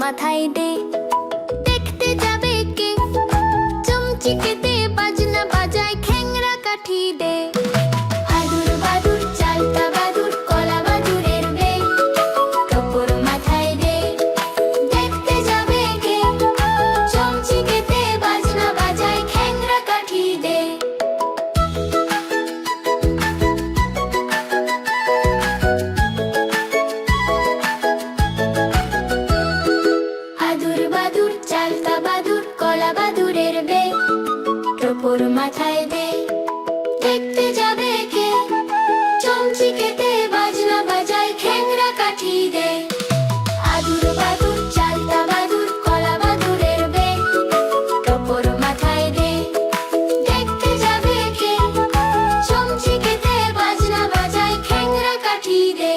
মাথায় দে, দেখতে যাবে কে? চমচিকে দে, বাজনা বাজায়, খ্যাংরা কাঠি দে। আদুর বাদুর চালতা বাদুর, কলা বাদুরের বে, টোপর মাথায় দে, দেখতে যাবে কে? চমচিকে দে, বাজনা বাজায়, খ্যাংরা কাঠি দে। আদুর বাদুর চালতা বাদুর, কলা বাদুরের বে, টোপর মাথায় দে, দেখতে যাবে কে? চমচিকে দে, বাজনা বাজায়, খ্যাংরা কাঠি দে। আদুর বাদুর চালতা বাদুর, কলা বাদুরের বে, টোপর মাথায় দে, দেখতে যাবে কে? চমচিকে দে, বাজনা বাজায়, খ্যাংরা কাঠি দে।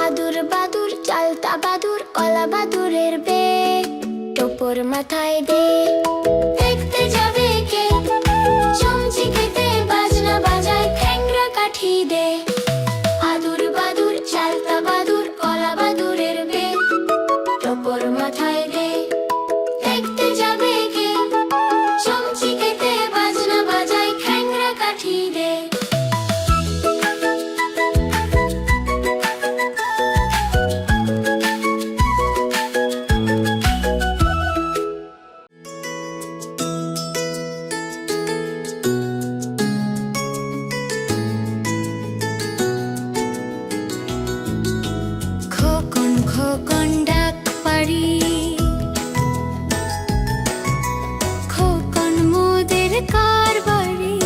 আদুর বাদুর চালতা বাদুর, কলা বাদুরের বে, টোপর মাথায় দে, দেখতে যাবে কে? চমচিকে দে, বাজনা বাজায়, খ্যাংরা কাঠি দে। আদুর বাদুর চালতা বাদুর, কলা বাদুরের বে, টোপর মাথায় দে, দেখতে যাবে কে? চমচিকে দে, বাজনা বাজায়, খ্যাংরা কাঠি দে। খোকন খোকন ডাক পারি, খোকন মোদের কারবারি।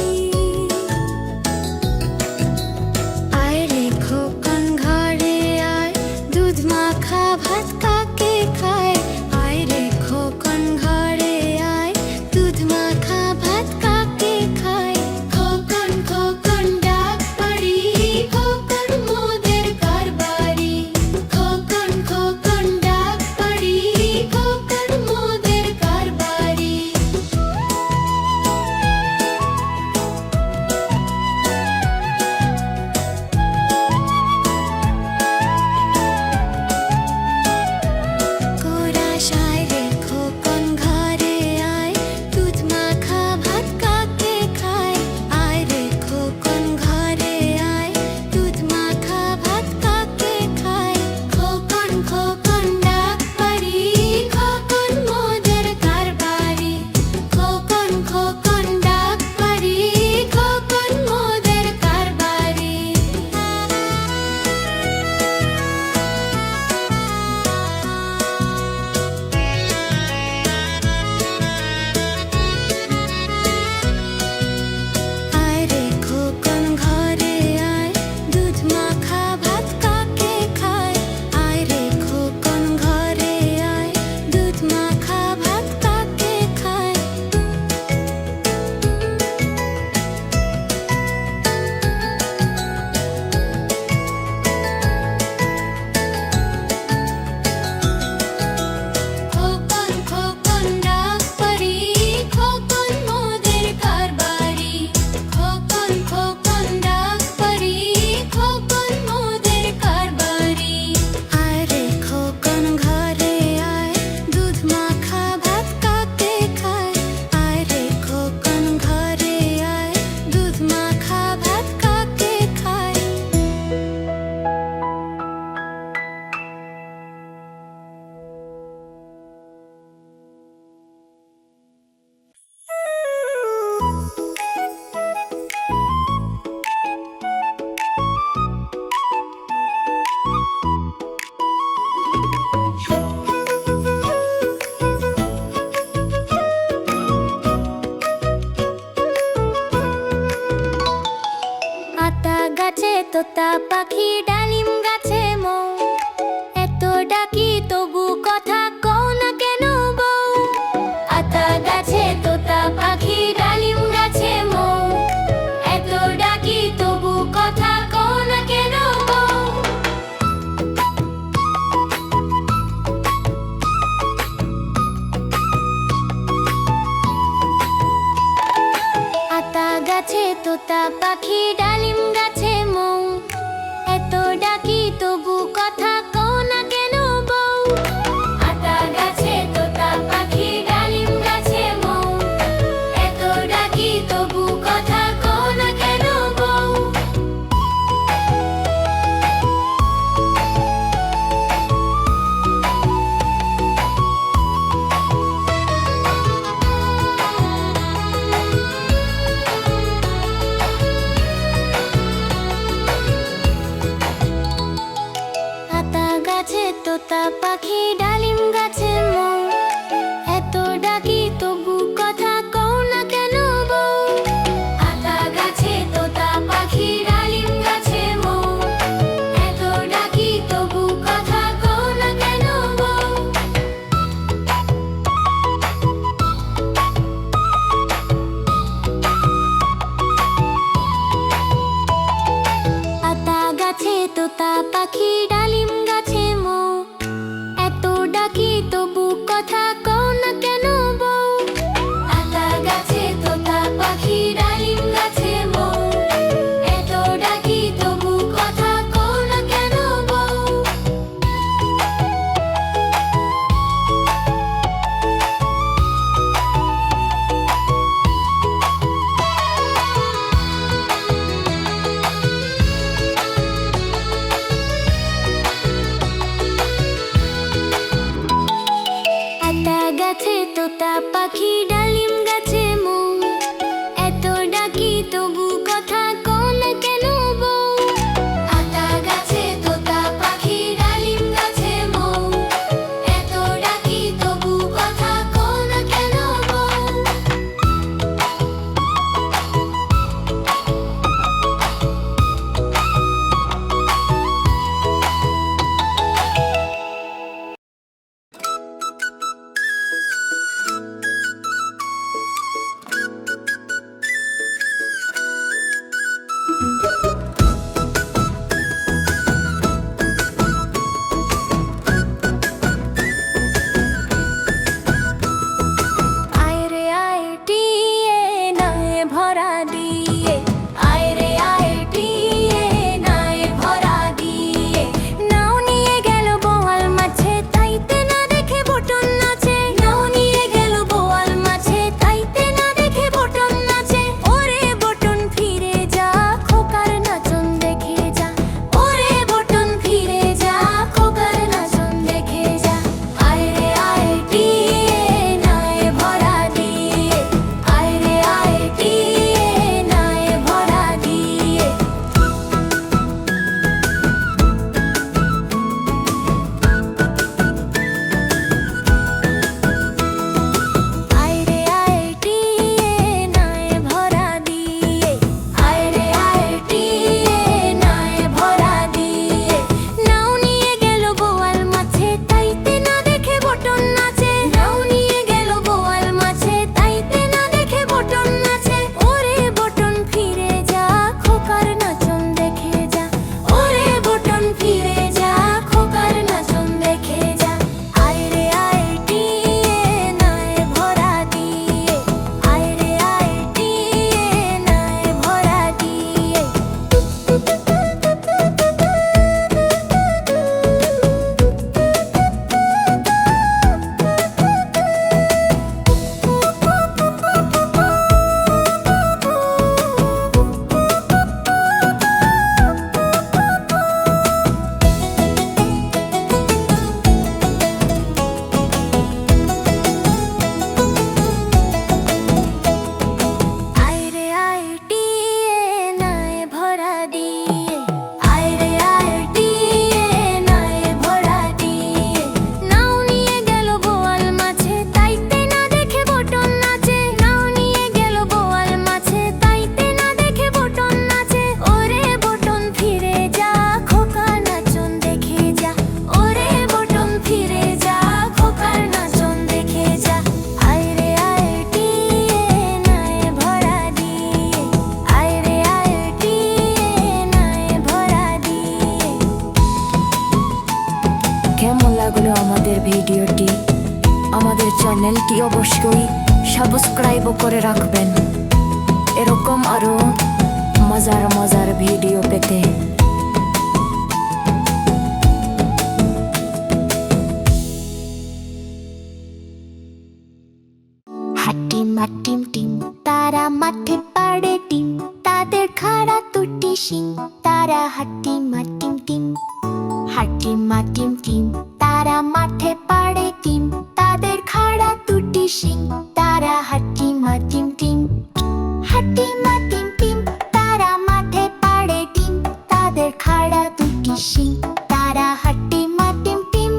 আয় রে খোকন ঘরে আয়, দুধ মাখা ভাত কাকে খায়? আয় রে খোকন ঘরে আয়, দুধ মাখা ভাত কাকে খায়? খোকন খোকন ডাক পারি, খোকন মোদের কারবারি। খোকন খোকন ডাক পারি, খোকন মোদের কারবারি। কোরাশায় রে খোকন ঘরে আয়, দুধ মাখা ভাত কাকে খায়? আয় রে খোকন ঘরে আয়, দুধ মাখা ভাত কাকে খায়? খোকন খোকন ডাক পারি, খোকন মোদের কারবারি। খোকন খোকন ডাক পারি, খোকন মোদের কারবারি। আয় রে খোকন ঘরে আয়, দুধ মাখা ভাত কাকে খায়? আয় রে খোকন ঘরে আয়, দুধ মাখা ভাত কাকে খায়? খোকন খোকন ডাক পারি, খোকন মোদের কারবারি। খোকন খোকন ডাক পারি, খোকন মোদের কারবারি। আয় রে খোকন ঘরে আয়, দুধ মাখা ভাত কাকে খায়? আয় রে খোকন ঘরে আয়, দুধ মাখা ভাত কাকে খায়? আতা গাছে তোতা পাখি, ডালিম গাছে মৌ, এত ডাকি তবু কথা কও না কেন বউ? আতা গাছে তোতা পাখি, ডালিম গাছে মৌ, এত ডাকি তবু কথা কও না কেন বউ? আতা তোতা পাখি ডালিম গাছে মৌ, এত ডাকি তবু কথা কও না কেন বউ? আতা গাছে তোতা পাখি ডালিম গাছে মৌ, এত ডাকি তবু কথা কও না কেন বউ? আতা গাছে তোতা পাখি ডালিম গাছে মৌ, এত ডাকি তবু কথা কও না কেন বউ? আতা গাছে তোতা পাখি ডালিম গাছে মৌ, এত ডাকি তবু কথা কও না কেন বউ? আতা গাছে তোতা পাখি ডালিম গাছে মৌ, এত ডাকি তবু কথা কও না কেন বউ? আতা গাছে তোতা পাখি ডালিম গাছে মৌ, এত ডাকি তবু কথা কও না কেন বউ? আতা গাছে তোতা পাখি ডালিম গাছে মৌ, এত ডাকি তবু কথা কও না কেন বউ? আতা গাছে তোতা পাখি ডালিম গাছে মৌ, এত ডাকি তবু কথা কও না কেন বউ? আয় রে আয় টিয়ে নায়ে ভরা দিয়ে, আয় রে আয় টিয়ে নায়ে ভরা দিয়ে, নাও নিয়ে গেল বোয়াল মাছে তাইতে না দেখে বটন নাচে, নাও নিয়ে গেল বোয়াল মাছে তাইতে না দেখে বটন নাচে। ওরে বটন ফিরে যা খোকার নাচন দেখে যা, ওরে বটন ফিরে যা খোকার নাচন দেখে যা। আয় রে আয় টিয়ে নায়ে ভরা দিয়ে, আয় রে আয় টিয়ে নায়ে ভরা দিয়ে। আয় রে আয় টিয়ে নায়ে ভরা দিয়ে, আয় রে আয় টিয়ে নায়ে ভরা দিয়ে, নাও নিয়ে গেল বোয়াল মাছে তাইতে না দেখে বটন নাচে, নাও নিয়ে গেল বোয়াল মাছে তাইতে না দেখে বটন নাচে। ওরে বটন ফিরে যা খোকার নাচন দেখে যা, ওরে বটন ফিরে যা খোকার নাচন দেখে যা। আয় রে আয় টিয়ে নায়ে ভরা দিয়ে, আয় রে আয় টিয়ে নায়ে ভরা দিয়ে। আয় রে আয় টিয়ে নায়ে ভরা দিয়ে, আয় রে আয় টিয়ে নায়ে ভরা দিয়ে, নাও নিয়ে গেল বোয়াল মাছে তাইতে না দেখে বটন নাচে, নাও নিয়ে গেল বোয়াল মাছে তাইতে না দেখে বটন নাচে। ওরে বটন ফিরে যা খোকার নাচন দেখে যা, ওরে বটন ফিরে যা খোকার নাচন দেখে যা। আয় রে আয় টিয়ে নায়ে ভরা দিয়ে, আয় রে আয় টিয়ে নায়ে ভরা দিয়ে। কেমন লাগলো আমাদের ভিডিওটি? আমাদের চ্যানেলটি অবশ্যই সাবস্ক্রাইব করে রাখবেন। এরকম আরো মজার মজার ভিডিও পেতে হাটিম হাটিম টিম তারা মাঠে পাড়ে ডিম তাদের খাড়া দুটি শিং তারা হাটিম হাটিম টিম হাটিম হাটিম টিম তারা মাঠে পাড়ে ডিম তাদের খাড়া দুটি শিং তারা হাটিম হাটিম টিম হাটিম হাটিম টিম তারা মাঠে পাড়ে ডিম তাদের খাড়া দুটি শিং তারা হাটিম হাটিম টিম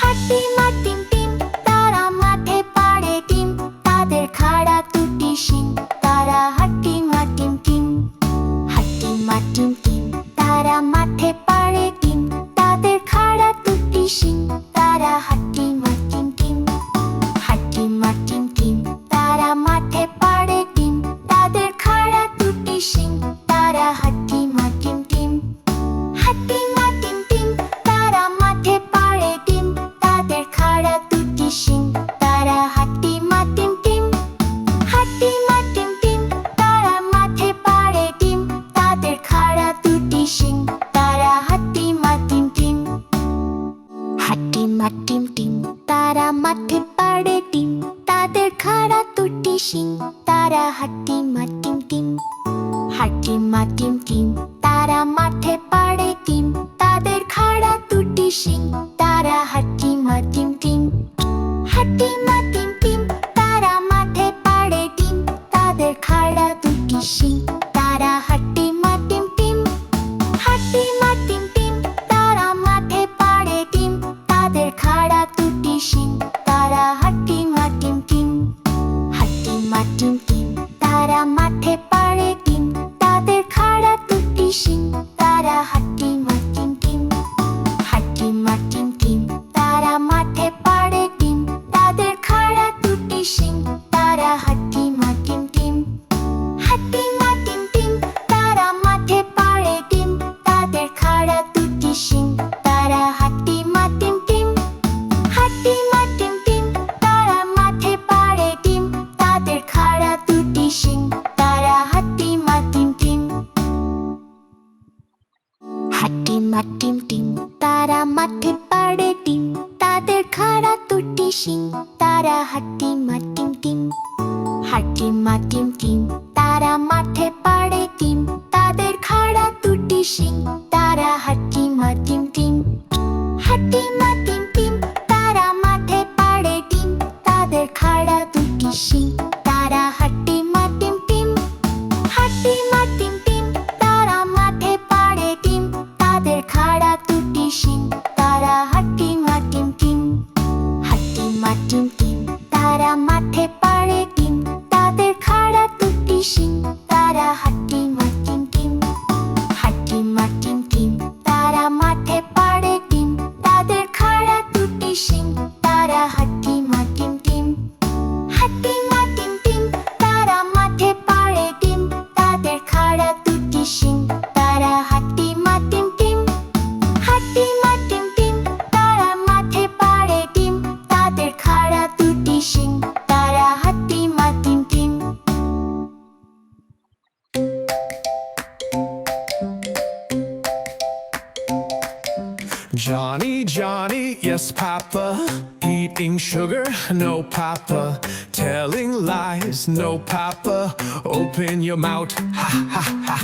হাটিম হাটিম টিম তারা মাঠে পাড়ে ডিম তাদের খাড়া দুটি শিং তারা হাটিম হাটিম টিম হাটিম হাটিম টিম তারা মাঠে পাড়ে ডিম তাদের খাড়া দুটি শিং তারা হাটিম হাটিম টিম হাটিম হাটিম টিম তারা মাঠে পাড়ে ডিম তাদের খাড়া দুটি শিং তারা হাটিম হাটিম টিম হাটিম হাটিম টিম তারা মাঠে পাড়ে ডিম তাদের খাড়া দুটি শিং তারা হাটিম হাটিম টিম হাটিম হাটিম টিম তারা মাঠে পাড়ে ডিম তাদের খাড়া দুটি শিং তারা হাটিম হাটিম টিম হাটিম হাটিম টিম তারা মাঠে পাড়ে ডিম তাদের খাড়া দুটি শিং তারা হাটিম হাটিম টিম হাটিম হাটিম টিম তারা মাঠে পাড়ে ডিম তাদের খাড়া দুটি শিং তারা হাটিম হাটিম টিম হাটিম হাটিম টিম তারা মাঠে পাড়ে ডিম তাদের খাড়া দুটি শিং তারা হাটিম হাটিম টিম হাটিম হাটিম টিম তারা মাঠে পাড়ে ডিম তাদের খাড়া দুটি শিং তারা হাটিম হাটিম টিম হাটিম হাটিম টিম তারা মাঠে পাড়ে ডিম তাদের খাড়া দুটি শিং তারা হাটিম হাটিম টিম হাটিম হাটিম টিম তারা মাঠে পাড়ে ডিম তাদের খাড়া দুটি শিং তারা হাটিম হাটিম টিম হাটিম হাটিম টিম তারা মাঠে পাড়ে ডিম তাদের খাড়া দুটি শিং তারা হাটিম হাটিম টিম হাটিম হাটিম টিম তারা মাঠে পাড়ে ডিম তাদের খাড়া দুটি শিং তারা হাটিম হাটিম টিম হাটিম হাটিম টিম তারা মাঠে পাড়ে ডিম তাদের খাড়া দুটি শিং তারা হাটিম হাটিম টিম হাটিম হাটিম টিম তারা মাঠে পাড়ে ডিম তাদের খাড়া দুটি শিং তারা হাটিম হাটিম টিম হাটিম হাটিম টিম তারা মাঠে পাড়ে ডিম তাদের খাড়া দুটি শিং তারা হাটিম হাটিম টিম হাটিম হাটিম টিম তারা মাঠে পাড়ে ডিম তাদের খাড়া দুটি শিং তারা হাটিম হাটিম টিম হাটিম হাটিম টিম তারা মাঠে পাড়ে ডিম তাদের খাড়া দুটি শিং তারা হাটিম হাটিম টিম হাটিম হাটিম টিম তারা মাঠে পাড়ে ডিম তাদের খাড়া দুটি শিং তারা হাটিম হাটিম টিম হাটিম হাটিম টিম তারা মাঠে পাড়ে ডিম তাদের খাড়া দুটি শিং তারা হাটিম হাটিম টিম হাটিম হাটিম টিম তারা মাঠে পাড়ে ডিম তাদের খাড়া দুটি শিং তারা হাটিম হাটিম team Johnny, Johnny, yes, Papa. Eating sugar, no, Papa. Telling lies, no, Papa. Open your mouth, ha, ha, ha.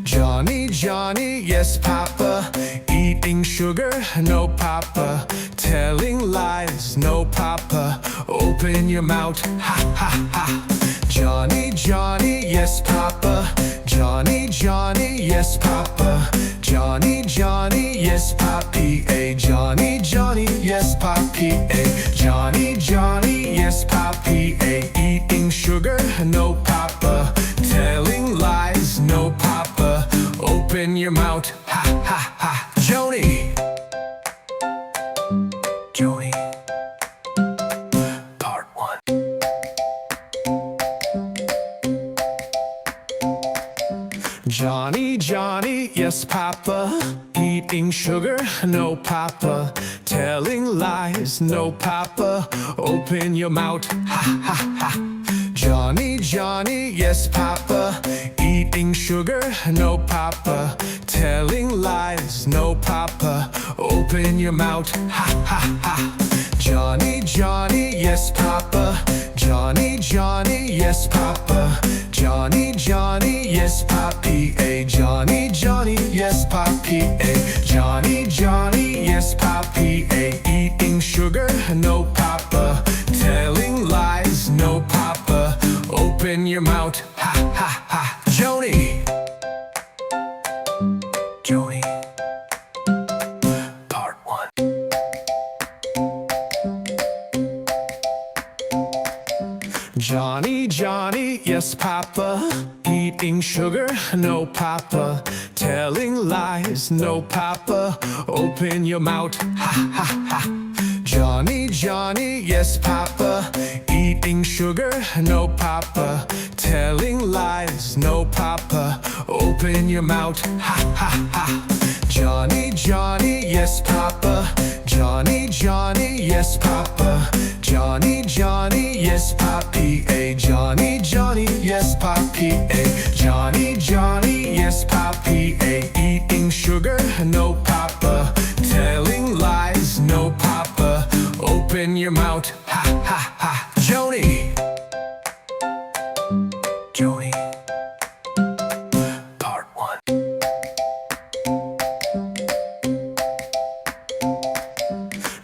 Johnny, Johnny, yes, Papa. Eating sugar, no, Papa. Telling lies, no, Papa. Open your mouth, ha, ha, ha. Johnny, Johnny, yes, Papa. Johnny, Johnny, yes, Papa. Johnny, Johnny, yes, Papi. A Johnny, Johnny, yes, Papi. A Johnny, Johnny, yes, Papi. A eating sugar, no, Papa. Telling lies, no, Papa. Open your mouth, ha, ha, ha. Joni. Joni. Part 1. Johnny, Johnny, yes, Papa. Eating sugar, no, Papa. Telling lies, no, Papa. Open your mouth, ha, ha, ha. Johnny, Johnny, yes, Papa. Eating eating sugar, no papa. Telling lies, no papa. Open your mouth, ha ha ha. Johnny, Johnny, yes papa. Johnny, Johnny, yes papa. Johnny, Johnny, yes papi. A Johnny, Johnny, yes papi. A Johnny, Johnny, yes papi. A eating sugar, no papa. Telling lies, no papa. Open your mouth, ha ha ha. Joni, Joni. Part 1. Johnny, Johnny, yes papa. Eating sugar, no papa. Telling lies, no papa. Open your mouth, ha ha ha. Johnny, Johnny, yes papa. Eating sugar, no papa. Telling lies, no papa. Open your mouth, ha ha ha. Johnny, Johnny, yes papa. Johnny, Johnny, yes papa. Johnny, Johnny, yes papi. A Johnny, Johnny, yes papi. A Johnny, Johnny, yes papi. A eating sugar, no papa. Telling lies, no papa. Open your mouth, ha ha ha. Joni, Joni. Part 1.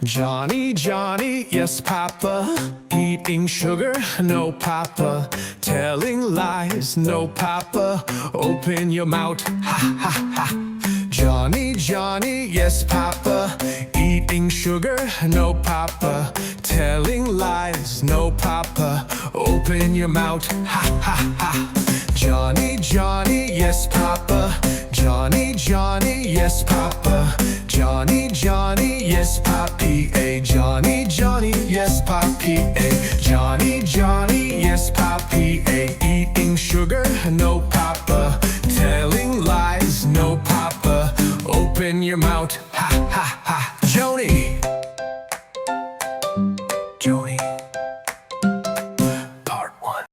Johnny, Johnny, yes papa. Eating sugar, no papa. Telling lies, no papa. Open your mouth, ha ha ha. Johnny, Johnny, yes papa. Eating sugar, no papa. Telling lies, no papa. Open your mouth, ha ha ha. Johnny, Johnny, yes papa. Johnny, Johnny, yes papa. Johnny, Johnny, yes papi. A Johnny, Johnny, yes papi. A Johnny, Johnny, yes papi. A eating sugar, no papa. Telling lies, no papa. Open your mouth, ha ha ha. Joni, Joni. Part 1.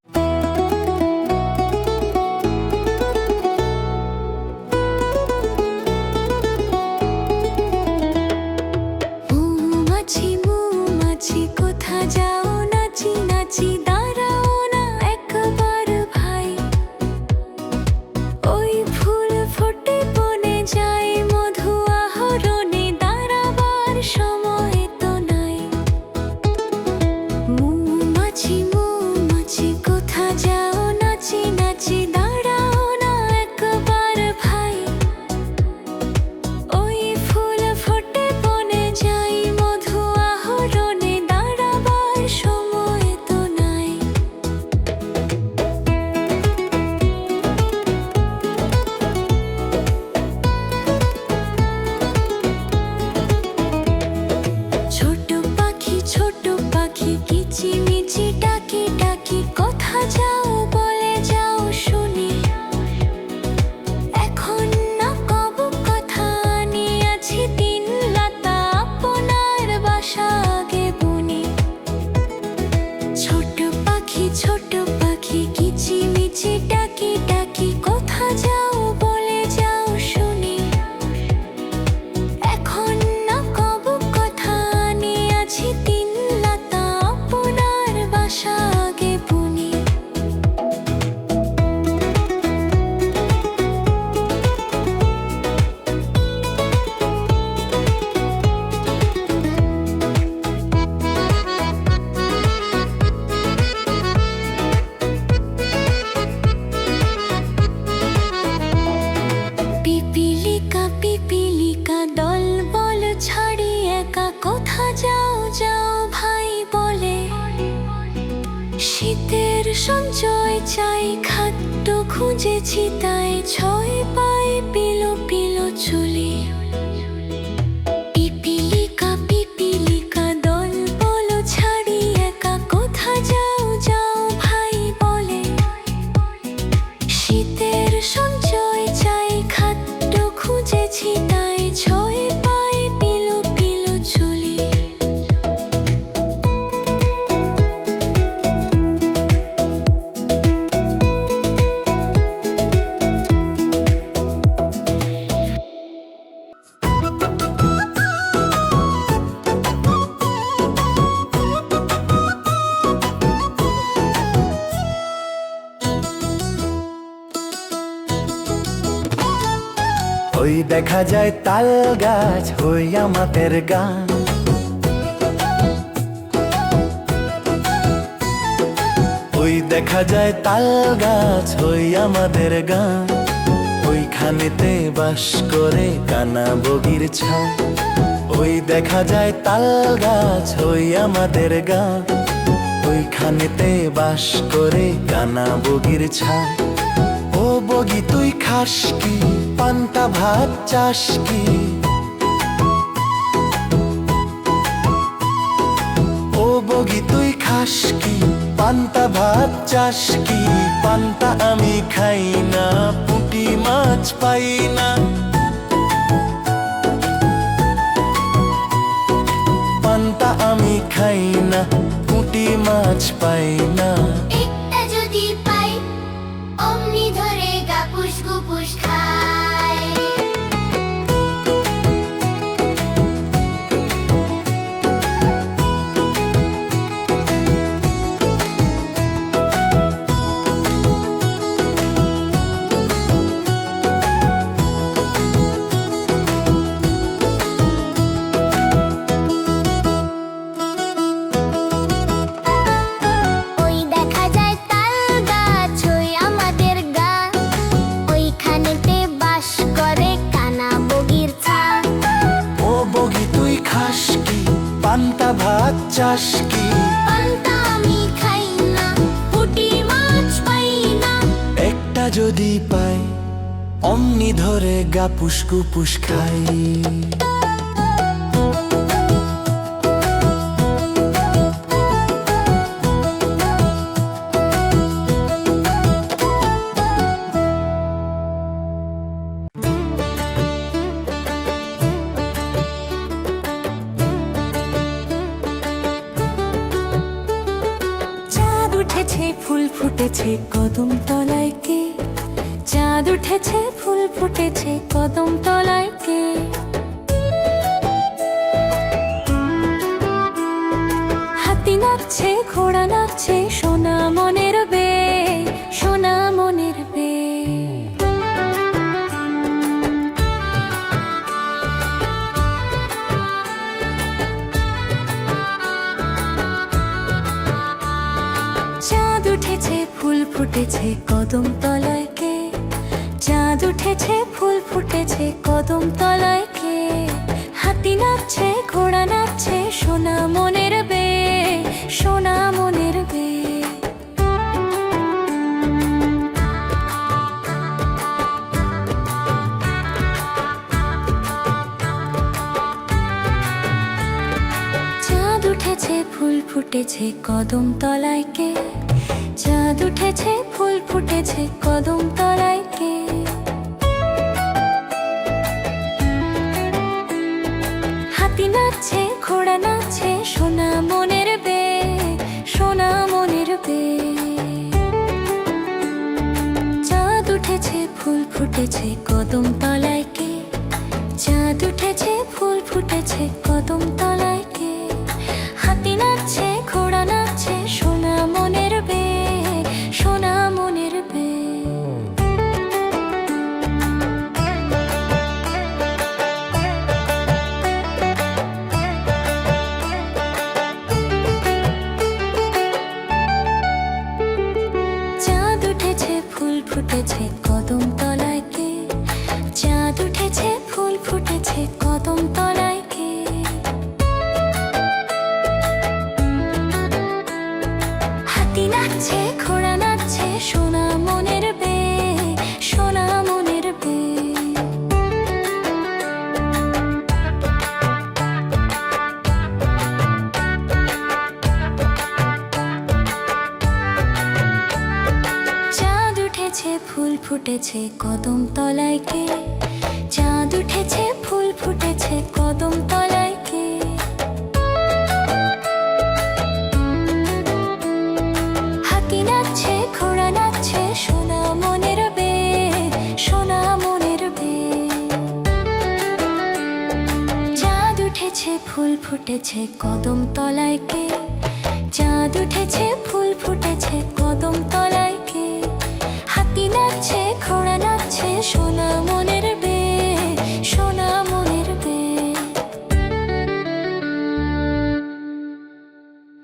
মৌমাছি মৌমাছি কোথা যাও নাচি নাচি দাঁড়াও না একবার ভাই ওই ফুল ফোটে বনে যায় মধু আহরণে দাঁড়াবার সময় তো নাই মৌমাছি মৌমাছি কোথা যাও নাচি নাচি দাঁড়াও না একবার ভাই ওই ফুল ফোটে বনে যাই মধু আহরণে দাঁড়াবার সময় তো নাই ছোট পাখি কিচিমিচি ডাকি ডাকি কোথা যাও বলে যাও শুনি এখন না কব কথা নিয়েছি তিন লতা আপনার বাসা আগে বুনি ছোট পাখি কিচিমিচি ডাকি ডাকি কোথা যাও বলে যাও শুনি এখন না কব কথা নিয়েছি তিন লতা আপনার বাসা আগে বুনি পিপিলিকা দল বল ছাড়ি একা কোথা যাও যাও ভাই বলে শীতের সঞ্চয় চাই খাদ্য খুঁজেছি তাই ছয় পায়ে পিলো পিলো চুলি পিপিলিকা দল বল ছাড়ি একা কোথা যাও যাও ভাই বলে শীতের সঞ্চয় চাই খাদ্য খুঁজেছি তাই ছয় পায়ে পিলো পিলো চুলি দেখা যায় তাল গাছ হই আমাদের গান। ওই দেখা যায় তাল গাছ হই আমাদের গান। ওইখানেতে বাস করে কানা বগির ছান। ওই দেখা যায় তাল গাছ হই আমাদের গান। ওইখানেতে বাস করে কানা বগির ছান। ও বগি তুই খাস কি, পান্তা ভাত চাস কি? ও বগি তুই খাস কি, পান্তা ভাত চাস কি? পান্তা আমি খাই না, পুঁটি মাছ পাই না। পান্তা আমি খাই না, পুঁটি মাছ পাই না। একটা যদি পাই অমনি ধরে গাপুস গুপুস খায়। ওই দেখা যায় তাল গাছ হই আমাদের গান। ওইখানেতে বাস করে কানা বগির ছান। ও বগি তুই খাস কি, পান্তা ভাত চাস কি? পান্তা আমি খাই না, পুঁটি মাছ পাই না। একটা যদি পাই অমনি ধরে গাপুস গুপুস খাই। চাঁদ উঠেছে ফুল ফুটেছে কদম তলায় কে? চাঁদ উঠেছে ফুল ফুটেছে কদম তলায় কে? হাতি নাচছে ঘোড়া নাচছে সোনা মনের বে, সোনা মনের বে। চাঁদ উঠেছে ফুল ফুটেছে কদম তলায় কে? চাঁদ উঠেছে ফুল ফুটেছে কদম তলায় কে? হাতি নাচছে ঘোড়া নাচছে সোনা মনের বে, সোনা মনের বে। চাঁদ উঠেছে ফুল ফুটেছে কদম তলায় কে? চাঁদ উঠেছে ফুল ফুটেছে কদম তলায় কে? হাতি নাচছে ঘোড়া নাচছে সোনা মনের বে, সোনা মনের বে। চাঁদ উঠেছে ফুল ফুটেছে কদম তলায় কে? চাঁদ উঠেছে ফুল ফুটেছে কদম তলায় কে? হাতি নাচছে ঘোড়া নাচছে সোনা মনের বে, সোনা মনের বে। চাঁদ উঠেছে ফুল ফুটেছে কদম তলায় কে? চাঁদ উঠেছে ফুল ফুটেছে কদম তলায় কে? হাতি নাচছে ঘোড়া নাচছে সোনা মনের বে, সোনা মনের বে। চাঁদ উঠেছে ফুল ফুটেছে কদম তলায় কে? চাঁদ উঠেছে ফুল ফুটেছে কদম তলায় কে? হাতি নাচছে ঘোড়া নাচছে সোনা মনের বে, সোনা মনের বে। চাঁদ উঠেছে ফুল ফুটেছে কদম তলায় কে? চাঁদ উঠেছে ফুল ফুটেছে